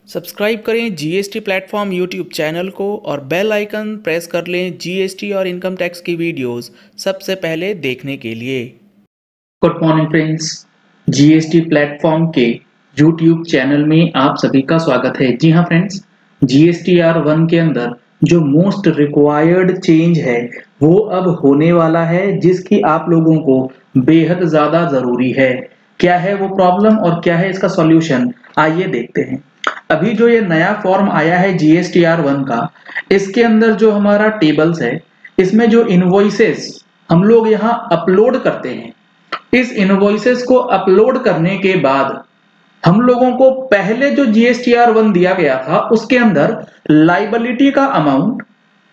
Subscribe करें GST platform YouTube channel को और बेल आइकन प्रेस कर लें जीएसटी और इनकम टैक्स की वीडियोस सबसे पहले देखने के लिए। Good morning friends, GST platform के यूट्यूब चैनल में आप सभी का स्वागत है। जी हाँ फ्रेंड्स, जीएसटीआर 1 के अंदर जो मोस्ट रिक्वायर्ड चेंज है वो अब होने वाला है, जिसकी आप लोगों को बेहद ज्यादा जरूरी है। क्या है वो प्रॉब्लम और क्या है इसका सॉल्यूशन, आइए देखते हैं। अभी जो ये नया फॉर्म आया है जीएसटीआर 1 का, इसके अंदर जो हमारा टेबल्स है, इसमें जो इनवॉइसेस हम लोग यहाँ अपलोड करते हैं, इस इनवॉइसेस को अपलोड करने के बाद हम लोगों को पहले जो जीएसटीआर 1 दिया गया था उसके अंदर लाइबिलिटी का अमाउंट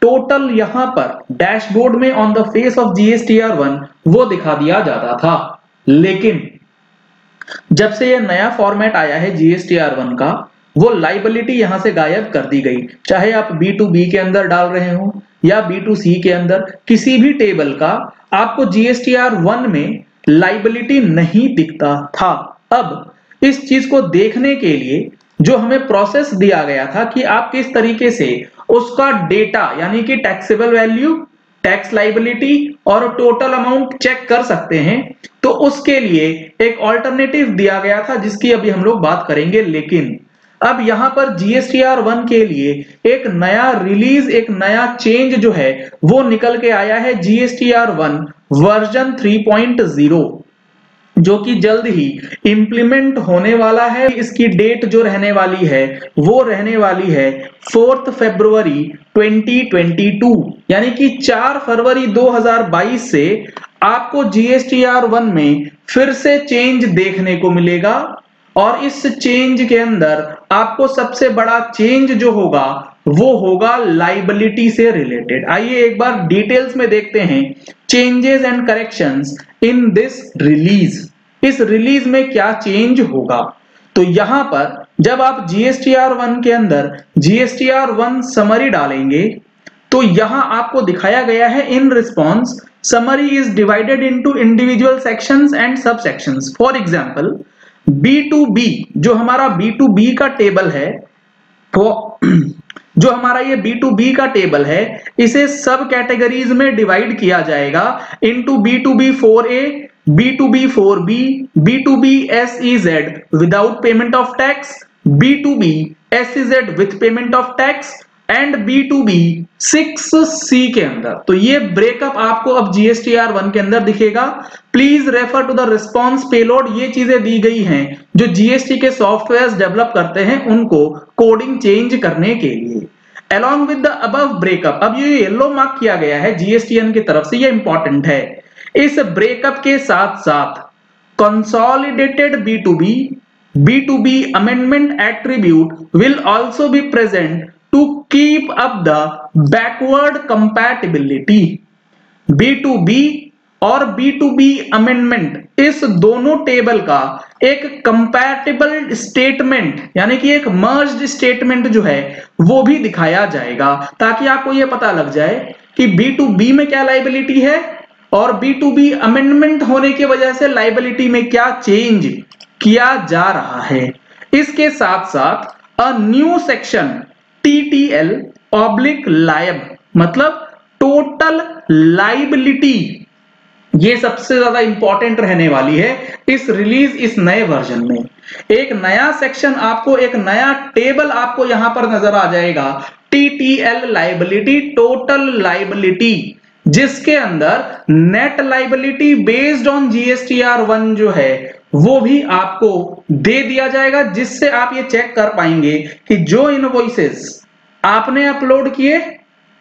टोटल यहाँ पर डैशबोर्ड में on the face of GSTR 1 वो दिखा दिया जाता था। लेकिन जब से ये नया फॉर्मेट आया है जीएसटीआर 1 का, वो लाइबिलिटी यहां से गायब कर दी गई। चाहे आप B2B के अंदर डाल रहे हो या B2C के अंदर, किसी भी टेबल का आपको जीएसटीआर 1 में लाइबिलिटी नहीं दिखता था। अब इस चीज को देखने के लिए जो हमें प्रोसेस दिया गया था कि आप किस तरीके से उसका डेटा यानी कि टैक्सेबल वैल्यू, टैक्स लाइबिलिटी और टोटल अमाउंट चेक कर सकते हैं, तो उसके लिए एक ऑल्टरनेटिव दिया गया था जिसकी अभी हम लोग बात करेंगे। लेकिन अब यहां पर जीएसटीआर 1 के लिए एक नया रिलीज, एक नया चेंज जो है वो निकल के आया है, जीएसटीआर 1 वर्जन 3.0, जो कि जल्द ही इंप्लीमेंट होने वाला है। इसकी डेट जो रहने वाली है वो रहने वाली है 4 फरवरी 2022, यानी कि 4 फरवरी 2022 से आपको जीएसटीआर 1 में फिर से चेंज देखने को मिलेगा। और इस चेंज के अंदर आपको सबसे बड़ा चेंज जो होगा वो होगा लाइबिलिटी से रिलेटेड। आइए एक बार डिटेल्स में देखते हैं changes and corrections in this release. इस रिलीज में क्या चेंज होगा, तो यहां पर जब आप जीएसटीआर 1 के अंदर जीएसटीआर 1 समरी डालेंगे तो यहां आपको दिखाया गया है in response summary is divided into individual sections and सब सेक्शंस। फॉर एग्जांपल B2B, जो हमारा B2B का टेबल है, तो जो हमारा ये B2B का टेबल है, इसे सब कैटेगरीज में डिवाइड किया जाएगा into B2B 4A, B2B 4B, B2B SEZ without payment of tax, B2B SEZ with payment of tax and B2B 6C के अंदर। तो ये ब्रेकअप आपको अब जीएसटीआर 1 के अंदर दिखेगा। Please refer to the response payload. ये चीजें दी गई हैं जो जीएसटी के सॉफ्टवेयर्स डेवलप करते हैं उनको कोडिंग चेंज करने के लिए। Along with the above breakup, अब ये येलो मार्क किया गया है जीएसटीएन की तरफ से, ये इंपॉर्टेंट है। इस ब्रेकअप के साथ साथ consolidated B2B amendment attribute will also be present to keep up the backward compatibility। B2B और B2B अमेंडमेंट, इस दोनों टेबल का एक कंपैटिबल स्टेटमेंट यानी कि एक मर्ज्ड स्टेटमेंट जो है वो भी दिखाया जाएगा, ताकि आपको ये पता लग जाए कि B2B में क्या लाइबिलिटी है और B2B अमेंडमेंट होने की वजह से लाइबिलिटी में क्या चेंज किया जा रहा है। इसके साथ साथ a new section TTL oblig liab, मतलब टोटल लाइबिलिटी, ये सबसे ज्यादा इंपॉर्टेंट रहने वाली है इस रिलीज, इस नए वर्जन में। एक नया सेक्शन आपको, एक नया टेबल आपको यहां पर नजर आ जाएगा, TTL लाइबिलिटी, टोटल लाइबिलिटी, जिसके अंदर net liability based on GSTR 1 जो है वो भी आपको दे दिया जाएगा, जिससे आप ये चेक कर पाएंगे कि जो इनवॉइसेस आपने अपलोड किए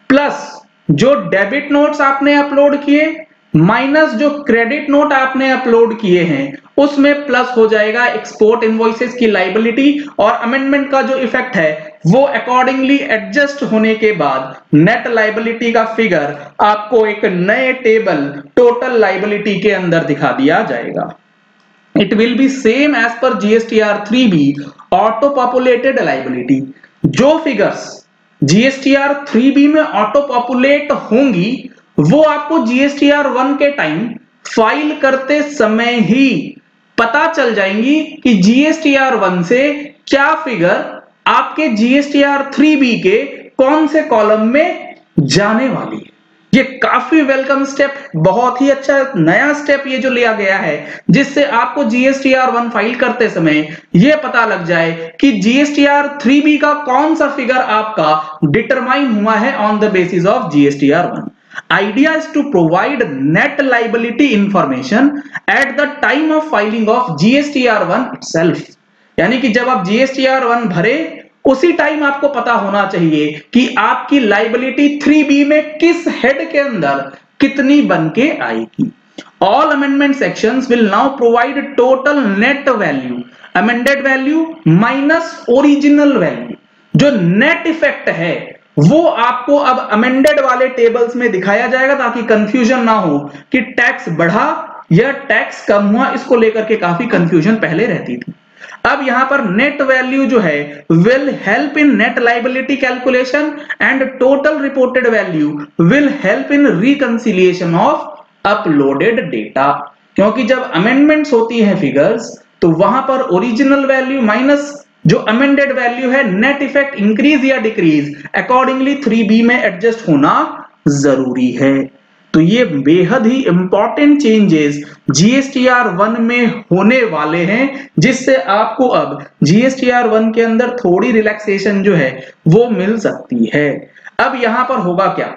प्लस जो डेबिट नोट्स आपने अपलोड किए माइनस जो क्रेडिट नोट आपने अपलोड किए हैं, उसमें प्लस हो जाएगा एक्सपोर्ट इनवॉइसेस की लाइबिलिटी, और अमेंडमेंट का जो इफेक्ट है वो अकॉर्डिंगली एडजस्ट होने के बाद नेट लाइबिलिटी का फिगर आपको एक नए टेबल टोटल लाइबिलिटी के अंदर दिखा दिया जाएगा। It will be same as per GSTR 3B auto populated liability। जो फिगर्स GSTR 3B में ऑटो पॉपुलेट होंगी वो आपको GSTR 1 के टाइम फाइल करते समय ही पता चल जाएंगी कि GSTR 1 से क्या फिगर आपके GSTR 3B के कौन से कॉलम में जाने वाली है। ये काफी वेलकम स्टेप, बहुत ही अच्छा नया स्टेप ये जो लिया गया है, जिससे आपको GSTR 1 फाइल करते समय ये पता लग जाए कि GSTR 3B का कौन सा फिगर आपका डिटरमाइन हुआ है on the basis of GSTR 1। Idea is to provide net liability information at the time of filing of GSTR 1 itself। यानी कि जब आप GSTR 1 भरे उसी टाइम आपको पता होना चाहिए कि आपकी लाइबिलिटी 3B में किस हेड के अंदर कितनी बन के आएगी। All amendment sections will now provide total net value, amended value minus original value। जो नेट इफेक्ट है वो आपको अब अमेंडेड वाले टेबल्स में दिखाया जाएगा, ताकि कंफ्यूजन ना हो कि टैक्स बढ़ा या टैक्स कम हुआ। इसको लेकर के काफी कंफ्यूजन पहले रहती थी। अब यहां पर नेट वैल्यू जो है will help in net liability calculation and total reported value will help in reconciliation of uploaded data. क्योंकि जब अमेंडमेंट्स होती है फिगर्स, तो वहां पर ओरिजिनल वैल्यू माइनस जो अमेंडेड वैल्यू है, नेट इफेक्ट इंक्रीज या डिक्रीज अकॉर्डिंगली 3B में एडजस्ट होना जरूरी है। तो ये बेहद ही इंपॉर्टेंट चेंजेस GSTR 1 में होने वाले हैं, जिससे आपको अब GSTR 1 के अंदर थोड़ी रिलैक्सेशन जो है वो मिल सकती है। अब यहां पर होगा क्या,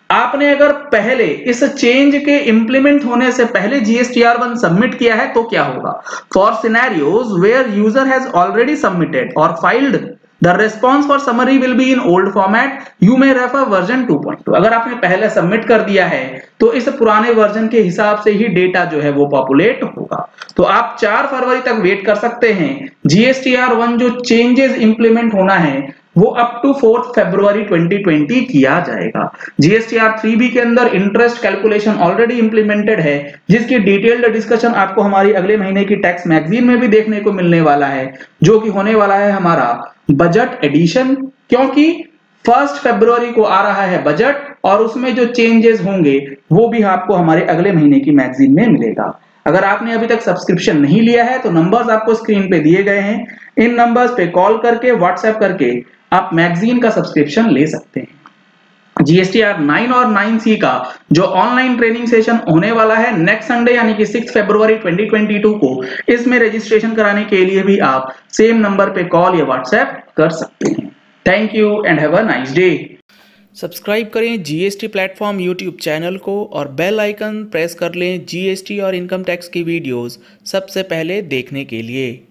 आपने अगर पहले इस चेंज के इंप्लीमेंट होने से पहले GSTR 1 सबमिट किया है तो क्या होगा। For scenarios where user has already submitted और filed the response for summary will be in old format, you may refer version 2.2। अगर आपने पहले सबमिट कर दिया है तो इस पुराने वर्जन के हिसाब से ही डेटा जो है वो पॉपुलेट होगा। तो आप 4 फरवरी तक वेट कर सकते हैं। GSTR 1 जो चेंजेस इंप्लीमेंट होना है वो अप टू 4 फरवरी 2020 किया जाएगा। GSTR 3B के अंदर इंटरेस्ट कैलकुलेशन ऑलरेडी इंप्लीमेंटेड है, जिसकी डिटेल्ड डिस्कशन आपको हमारी अगले महीने की टैक्स मैगजीन में भी देखने को मिलने वाला है, जो कि होने वाला है हमारा बजट एडिशन। क्योंकि 1 फरवरी को आ रहा है बजट, और उसमें जो चेंजेस होंगे वो भी आपको हमारे अगले महीने की मैगजीन में मिलेगा। अगर आपने अभी तक सब्सक्रिप्शन नहीं लिया है तो नंबर्स आपको स्क्रीन पे दिए गए हैं, इन नंबर्स पे कॉल करके व्हाट्सएप करके आप मैगजीन का सब्सक्रिप्शन ले सकते हैं। GSTR 9 और 9C का जो ऑनलाइन ट्रेनिंग सेशन होने वाला है नेक्स्ट संडे यानी कि 6 फरवरी 2022 को, इसमें रजिस्ट्रेशन कराने के लिए भी आप सेम नंबर पे कॉल या व्हाट्सएप कर सकते हैं। Thank you and have a nice day. Subscribe करें GST प्लेटफॉर्म यूट्यूब चैनल को और बेल आइकन प्रेस कर लें GST और इनकम टैक्स की वीडियोस सबसे पहले देखने के लिए।